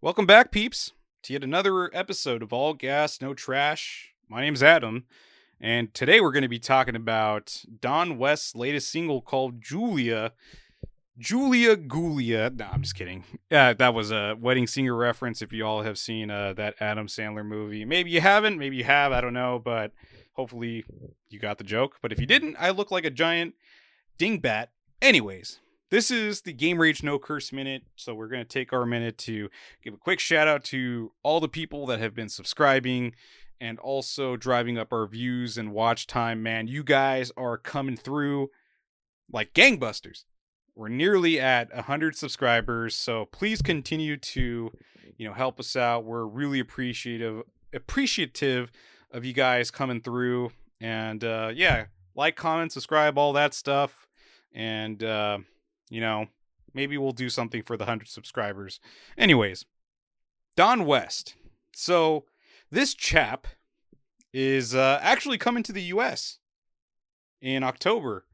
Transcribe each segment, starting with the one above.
Welcome back, peeps, to yet another episode of All Gas, No Trash. My name's Adam, and today we're going to be talking about Don West's latest single called Julia. Julia Gulia. No, I'm just kidding. That was a Wedding Singer reference if you all have seen that Adam Sandler movie. Maybe you haven't, maybe you have, I don't know, but hopefully you got the joke. But if you didn't, I look like a giant dingbat. Anyways, this is the Game Rage No Curse Minute, so we're going to take our minute to give a quick shout out to all the people that have been subscribing and also driving up our views and watch time. Man, you guys are coming through like gangbusters. We're nearly at 100 subscribers, so please continue to, help us out. We're really appreciative of you guys coming through, and like, comment, subscribe, all that stuff, and maybe we'll do something for the 100 subscribers. Anyways, Don West. So this chap is actually coming to the U.S. in October.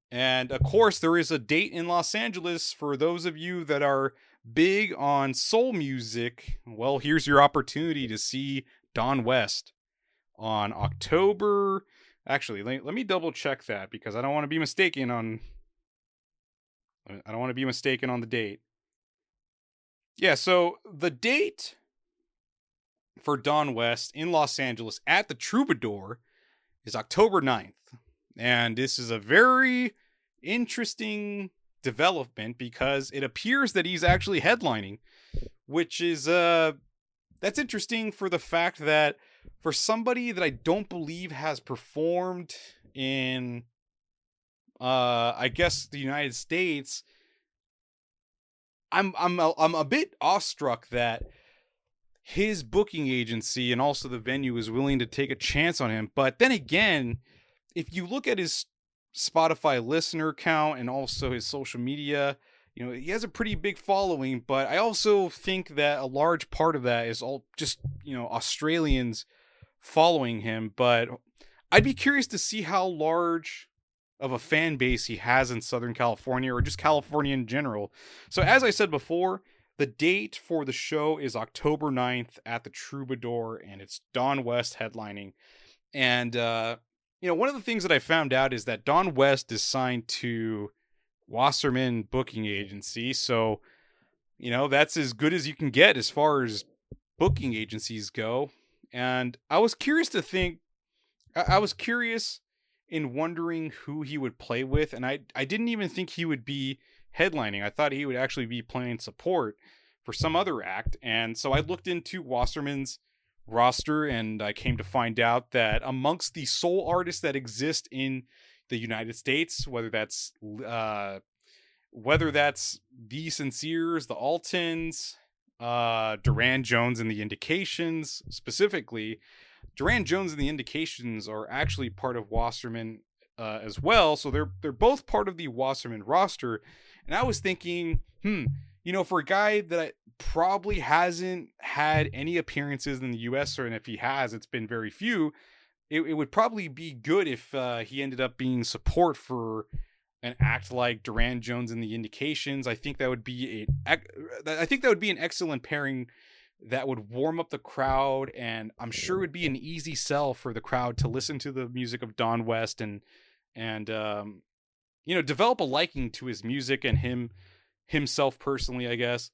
And of course, there is a date in Los Angeles for those of you that are big on soul music. Well, here's your opportunity to see Don West on October. Actually, let me double check that because I don't want to be mistaken on the date. Yeah, so the date for Don West in Los Angeles at the Troubadour is October 9th. And this is a very interesting development because it appears that he's actually headlining, which is that's interesting for the fact that for somebody that I don't believe has performed in I guess the United States, I'm a bit awestruck that his booking agency and also the venue is willing to take a chance on him. But then again, if you look at his Spotify listener count and also his social media, he has a pretty big following, but I also think that a large part of that is all just, Australians following him. But I'd be curious to see how large of a fan base he has in Southern California or just California in general. So as I said before, the date for the show is October 9th at the Troubadour, and it's Don West headlining. And, one of the things that I found out is that Don West is signed to Wasserman Booking Agency. So, that's as good as you can get as far as booking agencies go. And I was curious in wondering who he would play with. And I didn't even think he would be headlining. I thought he would actually be playing support for some other act. And so I looked into Wasserman's roster, and I came to find out that amongst the soul artists that exist in the United States, whether that's the Sinceres, the Altons, Duran Jones and the Indications, specifically, Duran Jones and the Indications are actually part of Wasserman as well, so they're both part of the Wasserman roster. And I was thinking, for a guy that probably hasn't had any appearances in the U.S., and if he has, it's been very few, it would probably be good if he ended up being support for an act like Duran Jones and the Indications. I think that would be an excellent pairing that would warm up the crowd, and I'm sure it would be an easy sell for the crowd to listen to the music of Don West and develop a liking to his music and himself personally, I guess.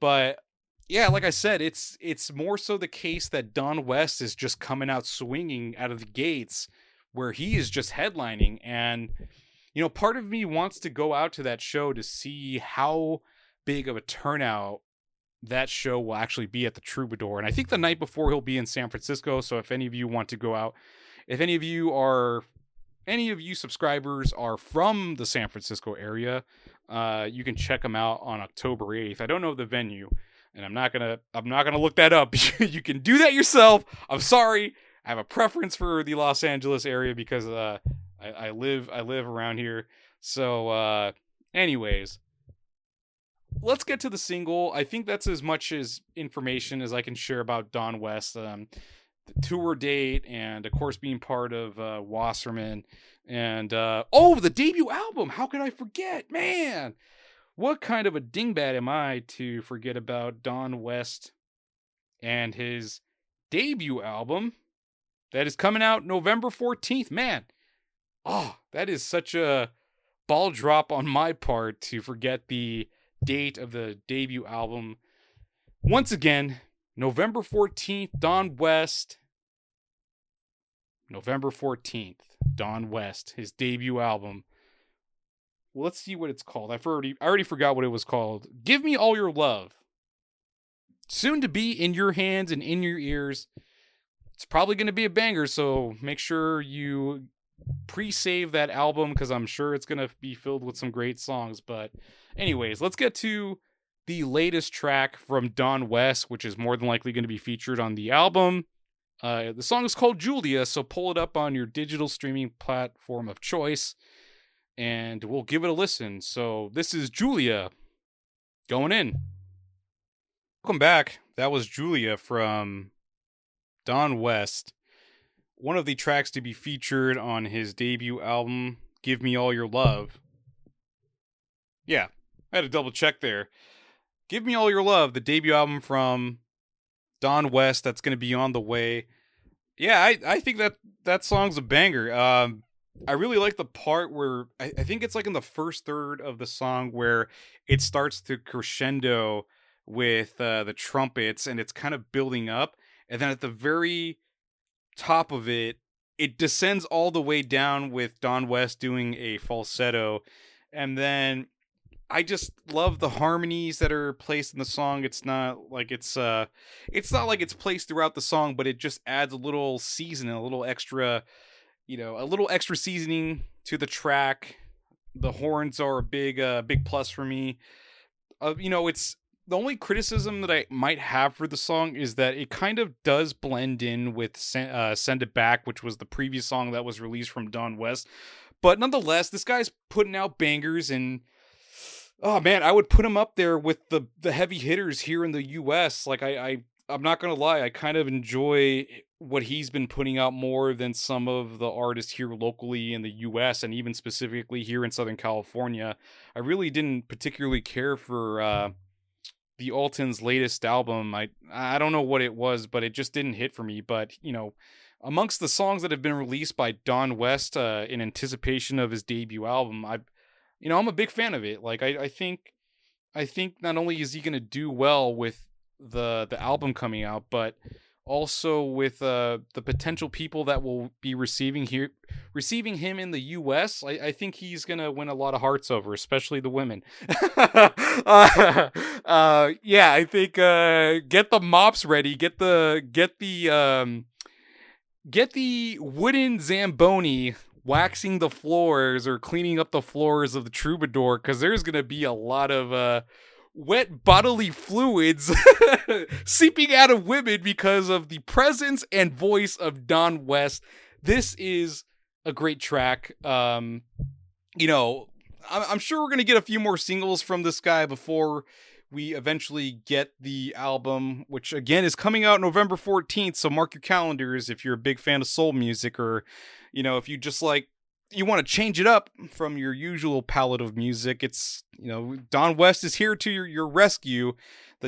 But yeah, like I said, it's more so the case that Don West is just coming out swinging out of the gates, where he is just headlining. And part of me wants to go out to that show to see how big of a turnout that show will actually be at the Troubadour. And I think the night before he'll be in San Francisco. So if any of you want to go out, if any of you subscribers are from the San Francisco area, you can check them out on October 8th. I don't know the venue, and I'm not gonna look that up. You can do that yourself. I'm sorry. I have a preference for the Los Angeles area because I live around here. So anyways, let's get to the single. I think that's as much as information as I can share about Don West. The tour date, and of course being part of Wasserman, and the debut album. How could I forget, man? What kind of a dingbat am I to forget about Don West and his debut album that is coming out November 14th? Man, oh, that is such a ball drop on my part to forget the date of the debut album. Once again, November 14th, Don West. November 14th, Don West, his debut album. Well, let's see what it's called. I already forgot what it was called. Give Me All Your Love. Soon to be in your hands and in your ears. It's probably going to be a banger, so make sure you pre-save that album because I'm sure it's going to be filled with some great songs. But anyways, let's get to the latest track from Don West, which is more than likely going to be featured on the album. The song is called Julia, so pull it up on your digital streaming platform of choice, and we'll give it a listen. So this is Julia, going in. Welcome back. That was Julia from Don West, one of the tracks to be featured on his debut album, Give Me All Your Love. Yeah, I had to double check there. Give Me All Your Love, the debut album from Don West that's going to be on the way. Yeah, I think that song's a banger. I really like the part where I think it's like in the first third of the song where it starts to crescendo with the trumpets and it's kind of building up. And then at the very top of it, it descends all the way down with Don West doing a falsetto. And then I just love the harmonies that are placed in the song. It's not like it's not like it's placed throughout the song, but it just adds a little seasoning, a little extra seasoning to the track. The horns are a big plus for me. It's the only criticism that I might have for the song is that it kind of does blend in with Send It Back, which was the previous song that was released from Don West. But nonetheless, this guy's putting out bangers, and oh man, I would put him up there with the heavy hitters here in the US. Like I'm not gonna lie, I kind of enjoy what he's been putting out more than some of the artists here locally in the US and even specifically here in Southern California. I really didn't particularly care for the Alton's latest album. I don't know what it was, but it just didn't hit for me. But amongst the songs that have been released by Don West in anticipation of his debut album, I'm a big fan of it. Like I think not only is he gonna do well with the album coming out, but also with the potential people that will be receiving him in the US. I think he's gonna win a lot of hearts over, especially the women. Yeah, I think get the mops ready, get the wooden Zamboni waxing the floors or cleaning up the floors of the Troubadour, because there's gonna be a lot of wet bodily fluids seeping out of women because of the presence and voice of Don West. This is a great track. I'm sure we're going to get a few more singles from this guy before we eventually get the album, which again is coming out November 14th. So mark your calendars if you're a big fan of soul music, or, if you just you want to change it up from your usual palette of music. It's, Don West is here to your rescue,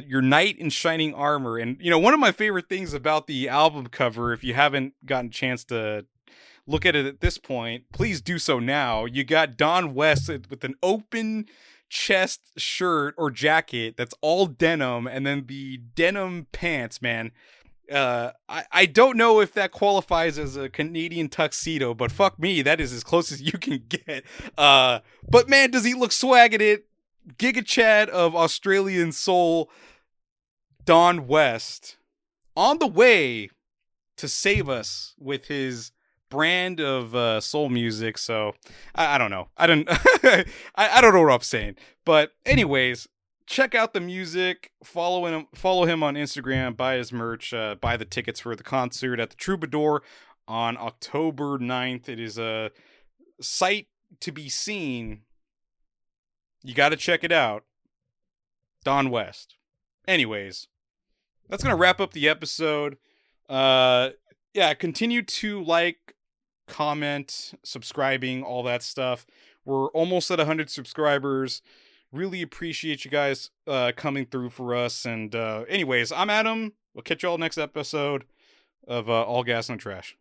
your knight in shining armor. And, one of my favorite things about the album cover, if you haven't gotten a chance to look at it at this point, please do so now. You got Don West with an open chest shirt or jacket that's all denim, and then the denim pants, man. I don't know if that qualifies as a Canadian tuxedo, but fuck me, that is as close as you can get. But man, does he look swag at it. Giga Chad of Australian soul, Don West, on the way to save us with his brand of soul music. So I don't know. I don't know what I'm saying. But anyways, check out the music, follow him on Instagram, buy his merch, buy the tickets for the concert at the Troubadour on October 9th. It is a sight to be seen. You got to check it out. Don West. Anyways, that's going to wrap up the episode. Continue to comment, subscribing, all that stuff. We're almost at 100 subscribers. Really appreciate you guys coming through for us. And anyways, I'm Adam. We'll catch y'all next episode of All Gas No Trash.